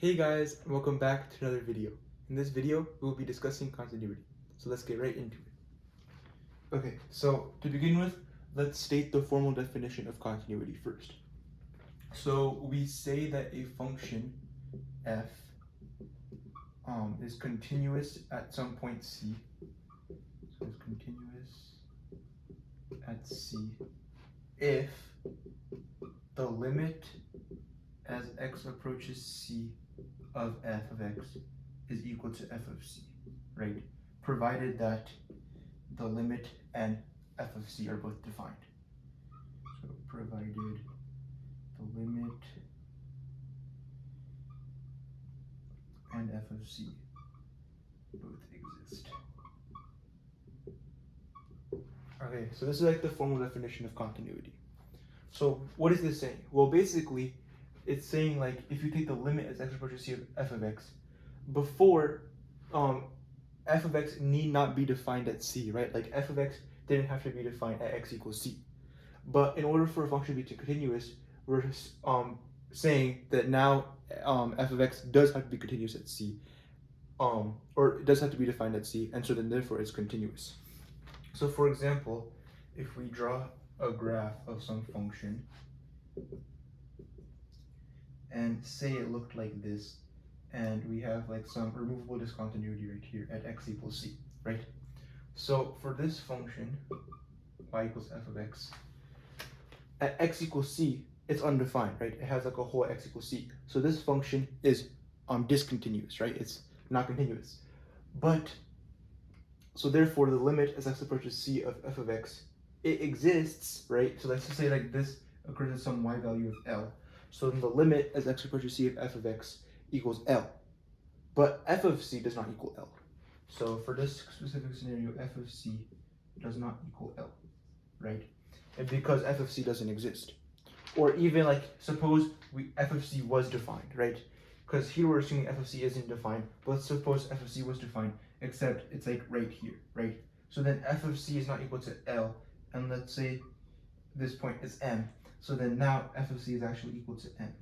Hey guys, welcome back to another video. In this video, we will be discussing continuity. So let's get right into it. Okay, so to begin with, let's state the formal definition of continuity first. So we say that a function f is continuous at some point c. So it's continuous at c if the limit as x approaches c of f of x is equal to f of c, right? Provided that the limit and f of c are both defined. So provided the limit and f of c both exist. Okay, so this is like the formal definition of continuity. So what is this saying? Well, basically, it's saying like if you take the limit as x approaches c of f of x, before f of x need not be defined at c, right? Like f of x didn't have to be defined at x equals c. But in order for a function to be continuous, we're saying that now f of x does have to be continuous at c, or it does have to be defined at c, and so then therefore it's continuous. So for example, if we draw a graph of some function and say it looked like this, and we have like some removable discontinuity right here at x equals c, right? So for this function, y equals f of x, at x equals c, it's undefined, right? It has like a whole x equals c. So this function is discontinuous, right? It's not continuous. But, so therefore the limit as x approaches c of f of x, it exists, right? So let's just say like this occurs at some y value of L. So then the limit as x approaches c of f of x equals L. But f of c does not equal L. So for this specific scenario, f of c does not equal L, right? And because f of c doesn't exist. Or even like, suppose f of c was defined, right? Because here we're assuming f of c isn't defined, but let's suppose f of c was defined, except it's like right here, right? So then f of c is not equal to L, and let's say this point is m. So then now f of c is actually equal to m,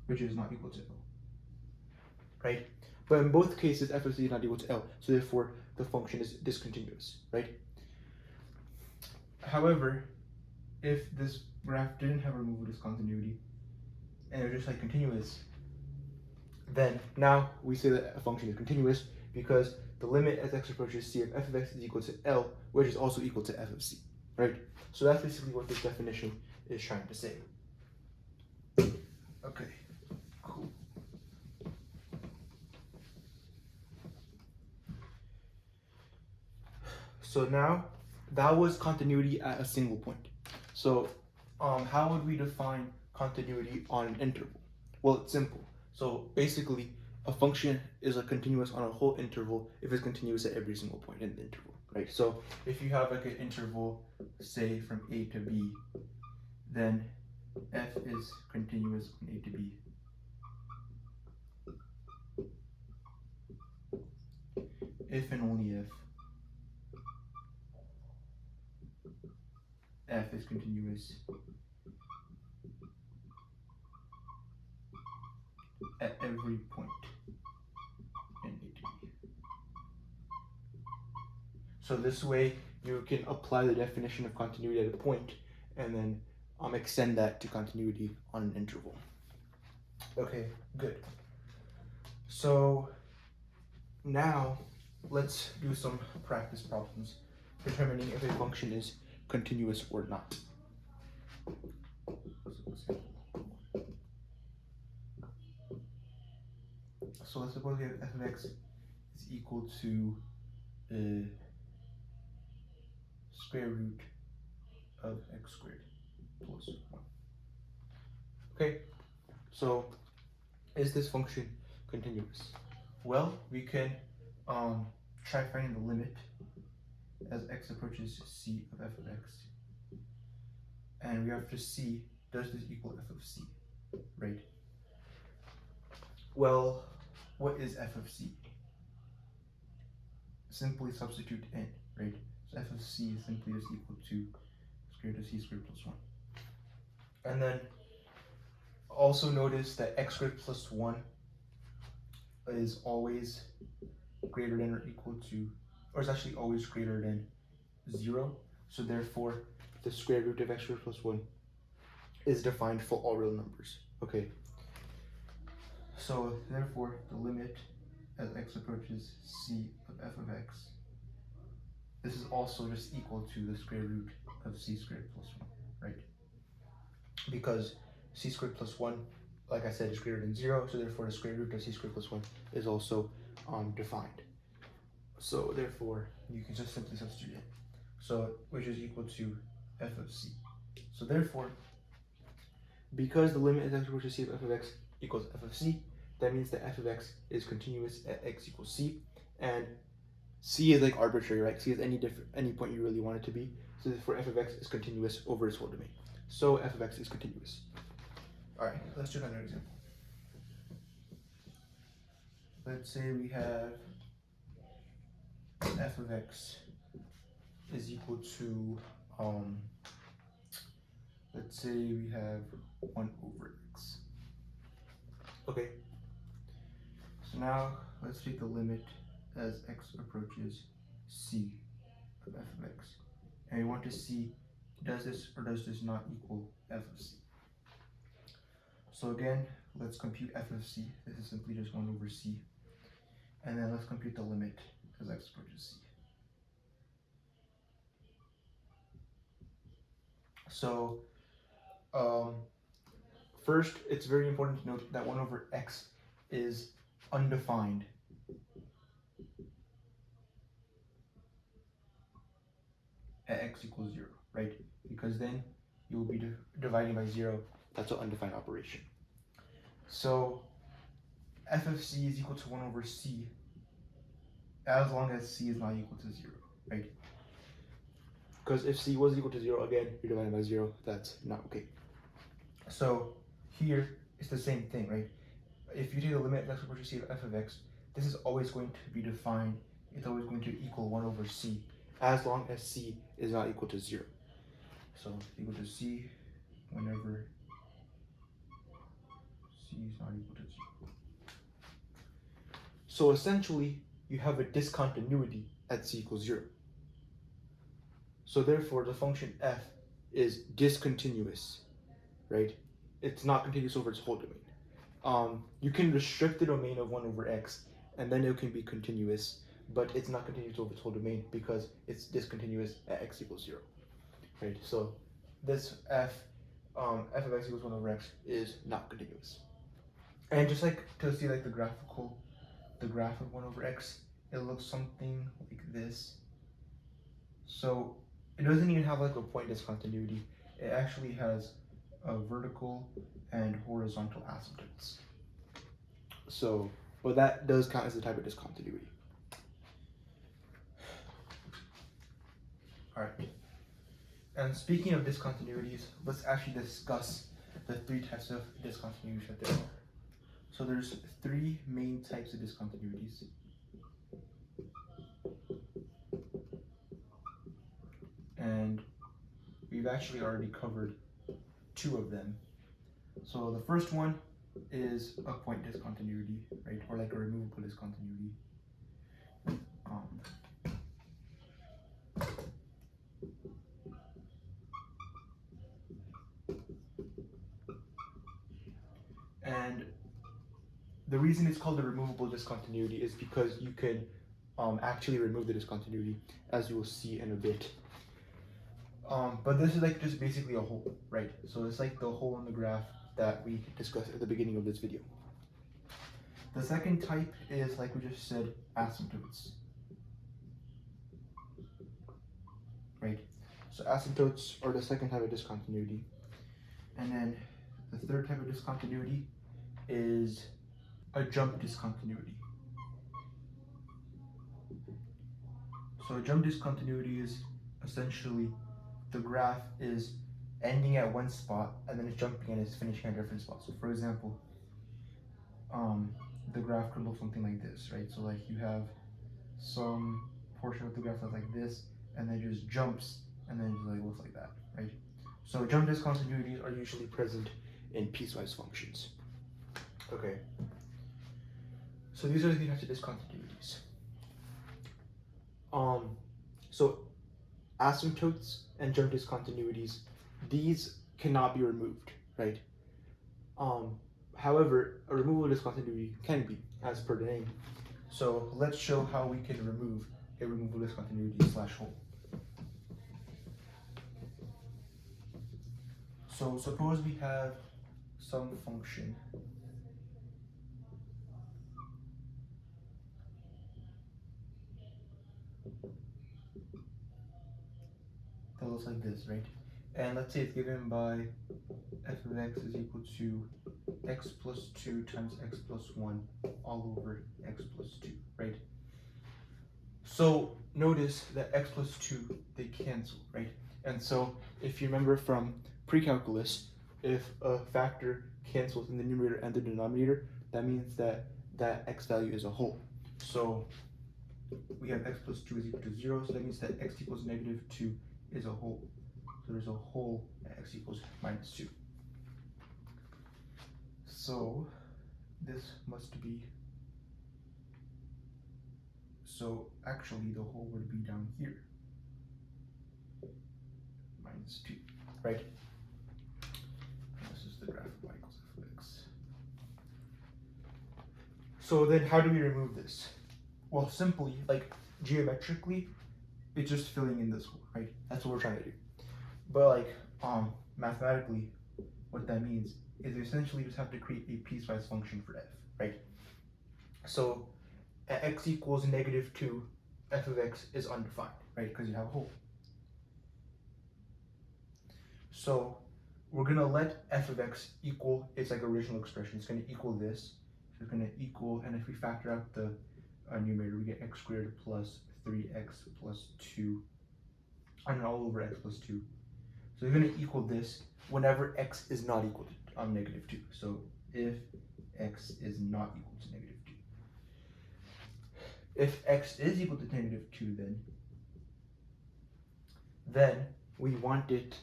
which is not equal to L, right? But in both cases, f of c is not equal to L, so therefore the function is discontinuous, right? However, if this graph didn't have removable discontinuity and it was just like continuous, then now we say that a function is continuous because the limit as x approaches c of f of x is equal to L, which is also equal to f of c, right? So that's basically what this definition is trying to say. Okay, cool. So now that was continuity at a single point. So how would we define continuity on an interval? Well, it's simple. So basically, a function is a continuous on a whole interval if it's continuous at every single point in the interval, right? So if you have like an interval, say from a to b, then f is continuous from a to b. If and only if f is continuous at every point in a to b. So this way you can apply the definition of continuity at a point and then extend that to continuity on an interval. Okay, good. So now let's do some practice problems determining if a function is continuous or not. So let's suppose we have f of x is equal to square root of x squared plus 1. Okay, so is this function continuous? Well, we can try finding the limit as x approaches c of f of x. And we have to see, does this equal f of c, right? Well, what is f of c? Simply substitute in, right? So f of c is simply just equal to square root of c squared plus 1. And then also notice that x squared plus 1 is always greater than or equal to, or it's actually always greater than 0. So therefore, the square root of x squared plus 1 is defined for all real numbers. Okay. So therefore, the limit as x approaches c of f of x, this is also just equal to the square root of c squared plus 1, right? Because c squared plus 1, like I said, is greater than 0, so therefore the square root of c squared plus 1 is also defined. So therefore, you can just simply substitute it. So, which is equal to f of c. So therefore, because the limit as x approaches c of f of x equals f of c, that means that f of x is continuous at x equals c, and c is like arbitrary, right? C is any point you really want it to be. So therefore, f of x is continuous over its whole domain. So f of x is continuous. All right, let's do another example. Let's say we have f of x is equal to, let's say we have 1 over x. Okay, so now let's take the limit as x approaches c of f of x. And we want to see, does this or does this not equal f of c? So again, let's compute f of c. This is simply just 1 over c. And then let's compute the limit as x approaches c. So first, it's very important to note that 1 over x is undefined. At x equals 0, right? Because then you will be dividing by 0. That's an undefined operation. So f of c is equal to 1 over c as long as c is not equal to 0, right? Because if c was equal to 0, again, you're dividing by 0. That's not okay. So here, it's the same thing, right? If you take the limit of x approaches c of f of x, this is always going to be defined. It's always going to equal 1 over c as long as c is not equal to 0. So equal to c whenever c is not equal to 0. So essentially, you have a discontinuity at c equals 0. So therefore, the function f is discontinuous, right? It's not continuous over its whole domain. You can restrict the domain of 1 over x, and then it can be continuous, but it's not continuous over its whole domain because it's discontinuous at x equals 0, right? So this f of x equals 1 over x is not continuous. And just like to see like the graph of 1 over x, it looks something like this. So it doesn't even have like a point discontinuity. It actually has a vertical and horizontal asymptotes. So, but that does count as a type of discontinuity. All right. And speaking of discontinuities, let's actually discuss the 3 types of discontinuities that there are. So there's 3 main types of discontinuities. And we've actually already covered 2 of them. So the first one is a point discontinuity, right? Or like a removable discontinuity. And the reason it's called a removable discontinuity is because you can actually remove the discontinuity, as you will see in a bit. But this is like just basically a hole, right? So it's like the hole in the graph that we discussed at the beginning of this video. The second type is, like we just said, asymptotes, right? So asymptotes are the second type of discontinuity. And then the third type of discontinuity is a jump discontinuity. So a jump discontinuity is essentially the graph is ending at one spot and then it's jumping and it's finishing at a different spot. So for example, the graph could look something like this, right? So like you have some portion of the graph that's like this, and then just jumps, and then just like looks like that, right? So jump discontinuities are usually present in piecewise functions. Okay. So these are the types of discontinuities. So asymptotes and germ discontinuities, these cannot be removed, right? However, a removal discontinuity can be, as per the name. So let's show how we can remove a removal discontinuity slash hole. So suppose we have some function that looks like this, right? And let's say it's given by f of x is equal to x plus 2 times x plus 1 all over x plus 2, right? So notice that x plus 2, they cancel, right? And so if you remember from pre-calculus, if a factor cancels in the numerator and the denominator, that means that that x value is a whole. So we have x plus 2 is equal to 0, so that means that x equals negative 2 is a whole. So there's a whole at x equals minus 2. So this must be, so actually the whole would be down here, minus 2, right? This is the graph of y equals f of x. So then how do we remove this? Well, simply, like geometrically, it's just filling in this hole, right? That's what we're trying to do. But like mathematically, what that means is we essentially just have to create a piecewise function for f, right? So at x equals negative 2, f of x is undefined, right? Because you have a hole. So we're gonna let f of x equal its like original expression. It's gonna equal this. So it's gonna equal, and if we factor out the numerator, we get x squared plus 3x plus 2, and all over x plus 2. So we're gonna equal this whenever x is not equal to negative 2. So if x is not equal to negative 2. If x is equal to negative 2, then we want it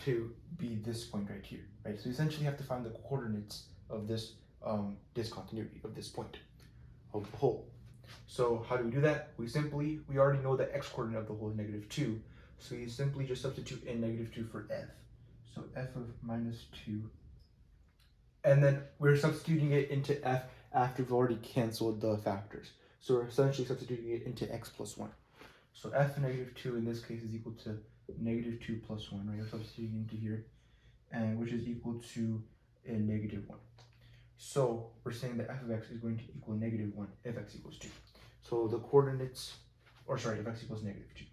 to be this point right here, right? So essentially you have to find the coordinates of this discontinuity, of this point, of the hole. So how do we do that? We already know the x coordinate of the hole is negative 2, so we simply just substitute in negative 2 for f. So f of minus 2, and then we're substituting it into f after we've already canceled the factors. So we're essentially substituting it into x plus 1. So f of negative 2 in this case is equal to negative 2 plus 1, right? We're substituting into here, and which is equal to a negative 1. So we're saying that f of x is going to equal negative 1 if x equals 2. So the coordinates, or sorry, if x equals negative 2.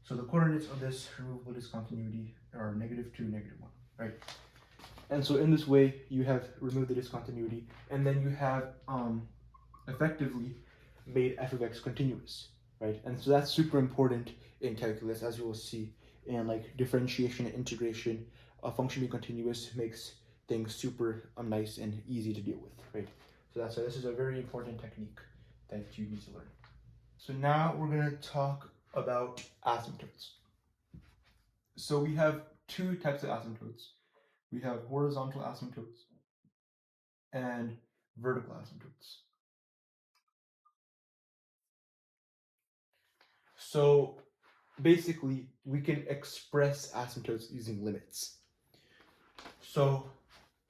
So the coordinates of this removable discontinuity are negative 2, negative 1, right? And so in this way, you have removed the discontinuity, and then you have effectively made f of x continuous, right? And so that's super important in calculus, as you will see. And like differentiation and integration, a function being continuous makes things super nice and easy to deal with, right? So that's why this is a very important technique that you need to learn. So now we're going to talk about asymptotes. So we have two types of asymptotes. We have horizontal asymptotes and vertical asymptotes. So basically, we can express asymptotes using limits. So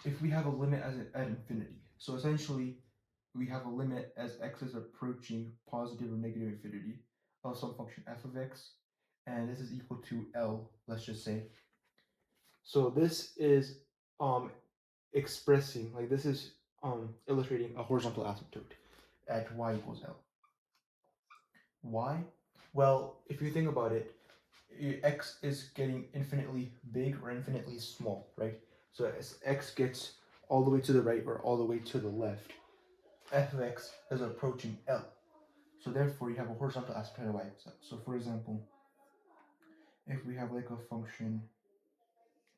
if we have a limit at infinity, so essentially we have a limit as x is approaching positive or negative infinity of some function f of x, and this is equal to L, let's just say. So this is expressing, like this is illustrating a horizontal asymptote at y equals L. Why? Well, if you think about it, x is getting infinitely big or infinitely small, right? So as x gets all the way to the right or all the way to the left, f of x is approaching L. So therefore, you have a horizontal asymptote of y equals L. So for example, if we have like a function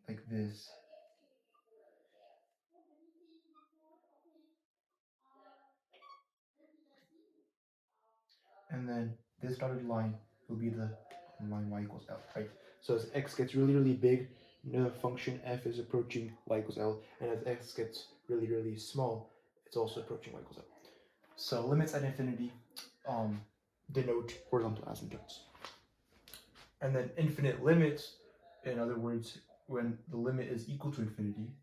like this, and then this dotted line will be the line y equals L, right? So as x gets really, really big, the function f is approaching y equals L, and as x gets really, really small, it's also approaching y equals L. So limits at infinity denote horizontal asymptotes. And then infinite limits, in other words, when the limit is equal to infinity.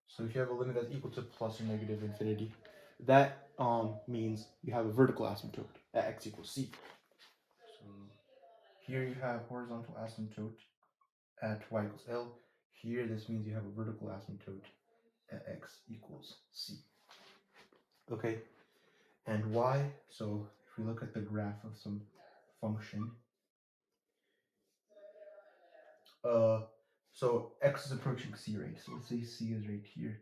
So if you have a limit that's equal to plus or negative infinity, that means you have a vertical asymptote at x equals c. So here you have horizontal asymptote at y equals L. Here this means you have a vertical asymptote at x equals c. Okay, and y, so if we look at the graph of some function, so x is approaching c, right? So let's say c is right here.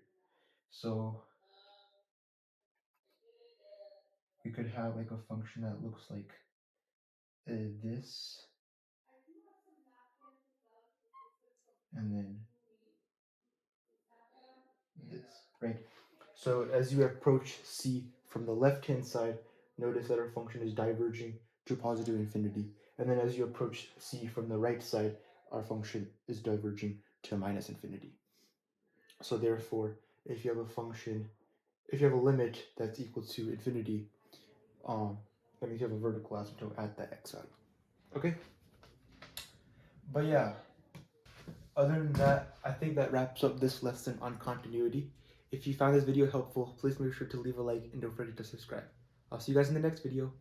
So we could have like a function that looks like this, and then this, right? So as you approach c from the left-hand side, notice that our function is diverging to positive infinity. And then as you approach c from the right side, our function is diverging to minus infinity. So therefore, if you have a function, if you have a limit that's equal to infinity, that means you have a vertical asymptote at the x value. Okay? But yeah, other than that, I think that wraps up this lesson on continuity. If you found this video helpful, please make sure to leave a like and don't forget to subscribe. I'll see you guys in the next video.